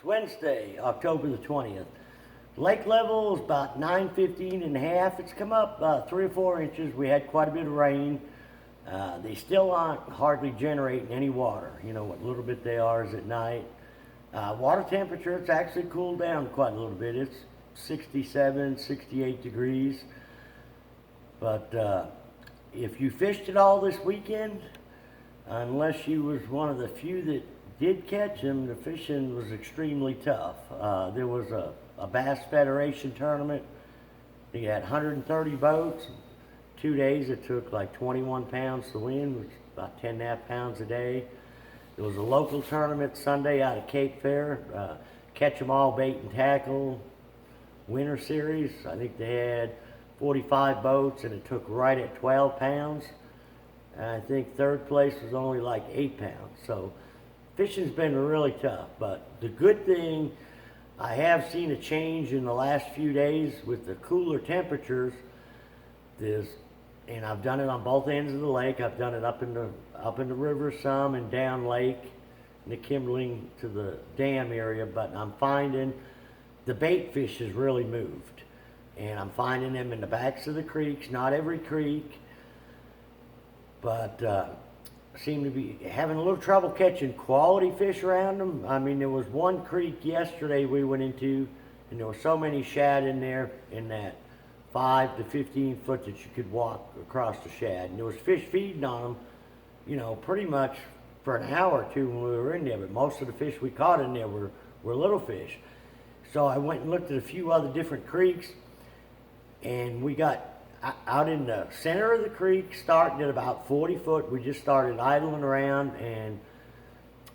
It's Wednesday, October the 20th. Lake level is about 9:15 and a half. It's come up 3 or 4 inches. We had quite a bit of rain. They still aren't hardly generating any water. You know, what little bit they are is at night. Water temperature, it's actually cooled down quite a little bit. It's 67, 68 degrees. But if you fished it all this weekend, unless you was one of the few that did catch them, the fishing was extremely tough. There was a Bass Federation tournament. They had 130 boats. 2 days it took like 21 pounds to win, which is about 10 and a half pounds a day. There was a local tournament Sunday out of Cape Fair, catch 'em all bait and tackle winter series. I think they had 45 boats and it took right at 12 pounds. And I think third place was only like 8 pounds. So fishing's been really tough, but the good thing, I have seen a change in the last few days with the cooler temperatures. And I've done it on both ends of the lake. I've done it up in the river some and down lake, in the Kimberling to the dam area. But I'm finding the bait fish has really moved, and I'm finding them in the backs of the creeks. Not every creek, but seem to be having a little trouble catching quality fish around them. I mean, there was one creek yesterday we went into, and there were so many shad in there in that 5 to 15 foot that you could walk across the shad. And there was fish feeding on them, you know, pretty much for an hour or two when we were in there. But most of the fish we caught in there were little fish. So I went and looked at a few other different creeks, and we got out in the center of the creek, starting at about 40 foot. We just started idling around, and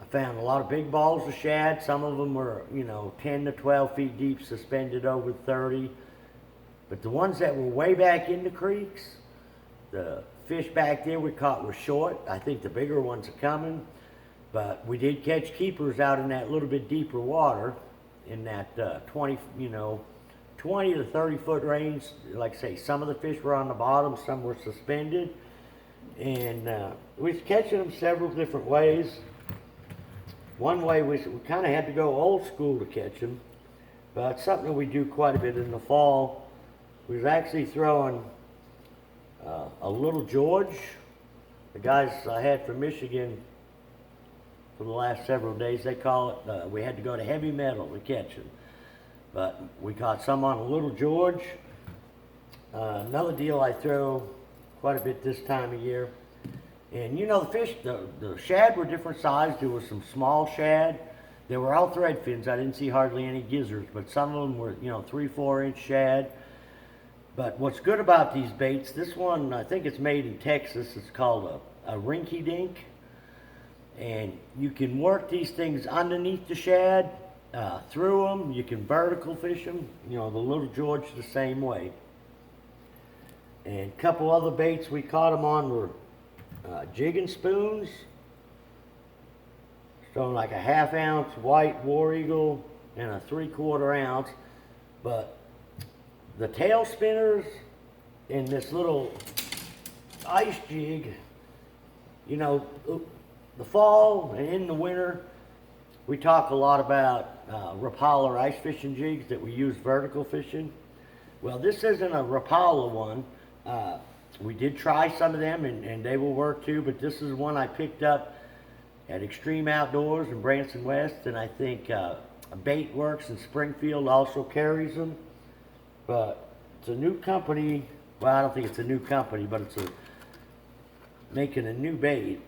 I found a lot of big balls of shad. Some of them were, you know, 10 to 12 feet deep, suspended over 30. But the ones that were way back in the creeks, the fish back there we caught were short. I think the bigger ones are coming. But we did catch keepers out in that little bit deeper water, in that 20 to 30 foot range. Like I say, some of the fish were on the bottom, some were suspended. And we was catching them several different ways. One way we kind of had to go old school to catch them. But something we do quite a bit in the fall. We was actually throwing a little George. The guys I had from Michigan for the last several days, they call it, we had to go to heavy metal to catch them. But we caught some on a little George. Another deal I throw quite a bit this time of year. And you know, the fish, the shad were different sized. There was some small shad. They were all thread fins. I didn't see hardly any gizzards, but some of them were, you know, 3-4 inch shad. But what's good about these baits, this one, I think it's made in Texas. It's called a Rinky Dink. And you can work these things underneath the shad, through them. You can vertical fish them. You know, the little George the same way. And a couple other baits we caught them on were jigging spoons. So like a 1/2 ounce white War Eagle and a 3/4 ounce. But the tail spinners in this little ice jig, you know, the fall and in the winter, we talk a lot about Rapala ice fishing jigs that we use vertical fishing. Well, this isn't a Rapala one. We did try some of them and they will work too, but this is one I picked up at Extreme Outdoors in Branson West, and I think Bait Works in Springfield also carries them. But it's a new company. Well, I don't think it's a new company, but it's making a new bait.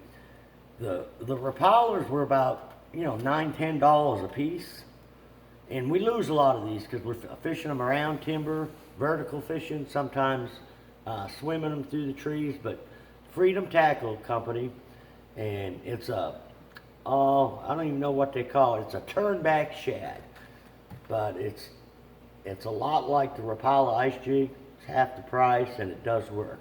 The Rapalas were about, you know, $9, $10 a piece, and we lose a lot of these because we're fishing them around timber, vertical fishing, sometimes swimming them through the trees. But Freedom Tackle Company, and it's I don't even know what they call it. It's a turnback shad, but it's a lot like the Rapala ice jig. It's half the price, and it does work.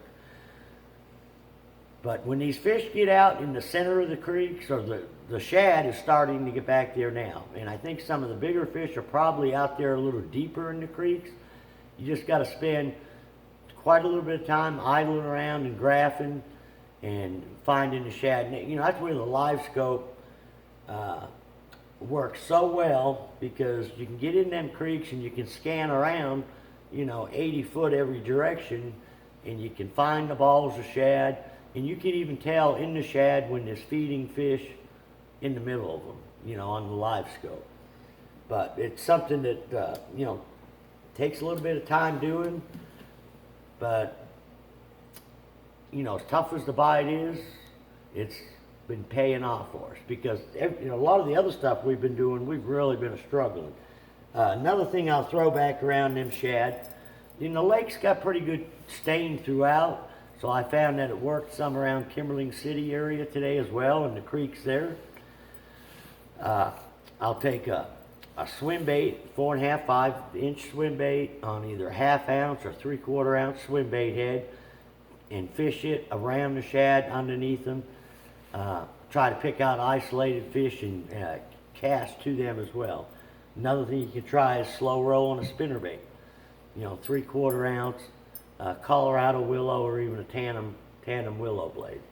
But when these fish get out in the center of the creeks, or the shad is starting to get back there now. And I think some of the bigger fish are probably out there a little deeper in the creeks. You just got to spend quite a little bit of time idling around and graphing and finding the shad. You know, that's where the live scope works so well because you can get in them creeks and you can scan around, 80 foot every direction, and you can find the balls of shad, and you can even tell in the shad when there's feeding fish in the middle of them, on the live scope. But it's something that, takes a little bit of time doing, but, as tough as the bite is, it's been paying off for us because a lot of the other stuff we've been doing, we've really been struggling. Another thing I'll throw back around them shad, the lake's got pretty good stain throughout, so I found that it worked some around Kimberling City area today as well, and the creeks there. I'll take a swim bait, 4.5, 5-inch swim bait on either 1/2 ounce or 3/4 ounce swim bait head, and fish it around the shad underneath them. Try to pick out isolated fish and cast to them as well. Another thing you can try is slow roll on a spinnerbait. 3/4 ounce Colorado willow or even a tandem willow blade.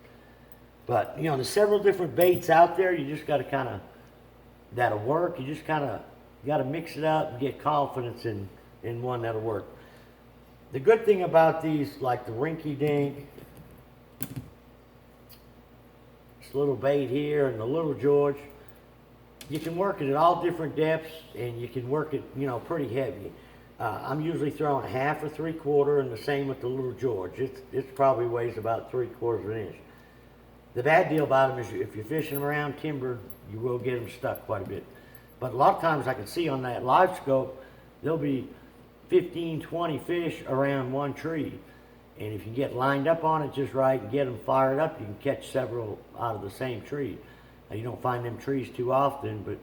But there's several different baits out there. You just got to that'll work. You just got to mix it up and get confidence in one that'll work. The good thing about these, like the Rinky Dink, this little bait here, and the Little George, you can work it at all different depths, and you can work it, pretty heavy. I'm usually throwing 1/2 or 3/4, and the same with the Little George. It probably weighs about 3/4 of an inch. The bad deal about them is if you're fishing around timber, you will get them stuck quite a bit. But a lot of times I can see on that live scope, there'll be 15, 20 fish around one tree. And if you get lined up on it just right and get them fired up, you can catch several out of the same tree. Now, you don't find them trees too often, but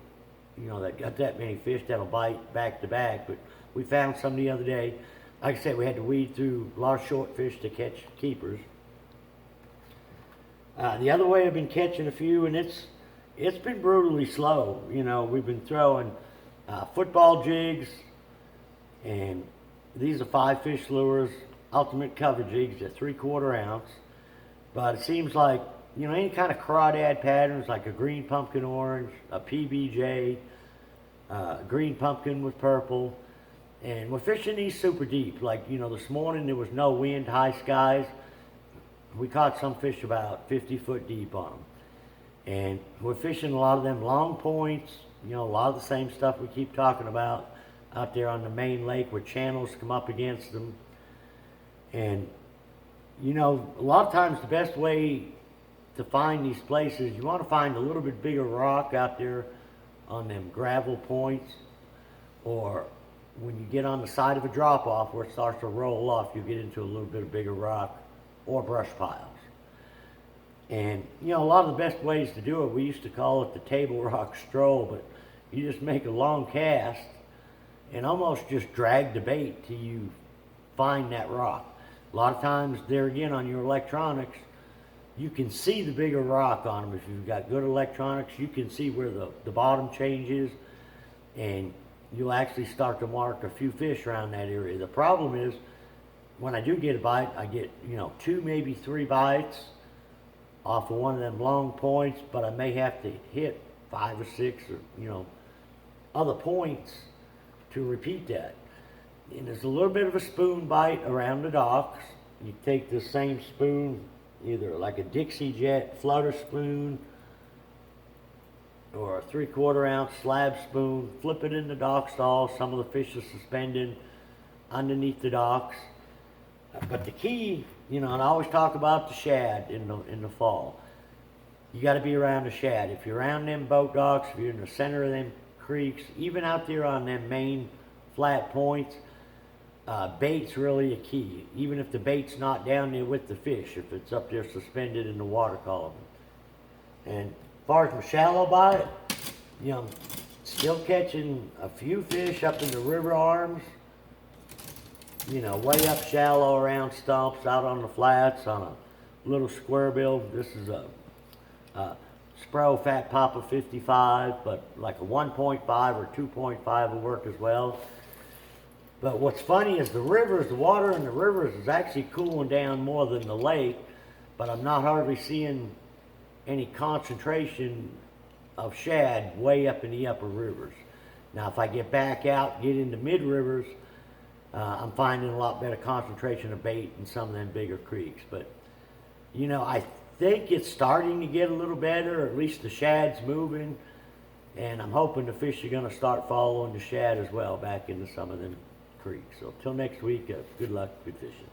they got that many fish that'll bite back to back. But we found some the other day. Like I said, we had to weed through a lot of short fish to catch keepers. The other way I've been catching a few, and it's been brutally slow. We've been throwing football jigs, and these are 5-fish lures, ultimate cover jigs at 3/4 ounce. But it seems like, any kind of crawdad patterns like a green pumpkin orange, a PBJ, green pumpkin with purple. And we're fishing these super deep. Like, this morning there was no wind, high skies. We caught some fish about 50 foot deep on them. And we're fishing a lot of them long points, a lot of the same stuff we keep talking about out there on the main lake where channels come up against them. And, a lot of times the best way to find these places, you want to find a little bit bigger rock out there on them gravel points, or when you get on the side of a drop off where it starts to roll off, you get into a little bit of bigger rock or brush piles. And, a lot of the best ways to do it, we used to call it the table rock stroll, but you just make a long cast and almost just drag the bait till you find that rock. A lot of times, there again, on your electronics, you can see the bigger rock on them. If you've got good electronics, you can see where the bottom changes, and you'll actually start to mark a few fish around that area. The problem is, when I do get a bite, I get, 2, maybe 3 bites off of one of them long points, but I may have to hit 5 or 6 or, other points to repeat that. And there's a little bit of a spoon bite around the docks. You take the same spoon, either like a Dixie Jet flutter spoon or a 3/4 ounce slab spoon, flip it in the dock stall. Some of the fish are suspended underneath the docks. But the key, and I always talk about the shad in the fall. You got to be around the shad. If you're around them boat docks, if you're in the center of them creeks, even out there on them main flat points, bait's really a key. Even if the bait's not down there with the fish, if it's up there suspended in the water column. And as far as my shallow bite, still catching a few fish up in the river arms. Way up shallow around stumps, out on the flats, on a little square bill. This is a Spro Fat Papa 55, but like a 1.5 or 2.5 will work as well. But what's funny is the water in the rivers is actually cooling down more than the lake, but I'm not hardly seeing any concentration of shad way up in the upper rivers. Now, if I get back out, get into mid rivers, I'm finding a lot better concentration of bait in some of them bigger creeks. But, you know, I think it's starting to get a little better, or at least the shad's moving. And I'm hoping the fish are going to start following the shad as well back into some of them creeks. So, till next week, good luck, good fishing.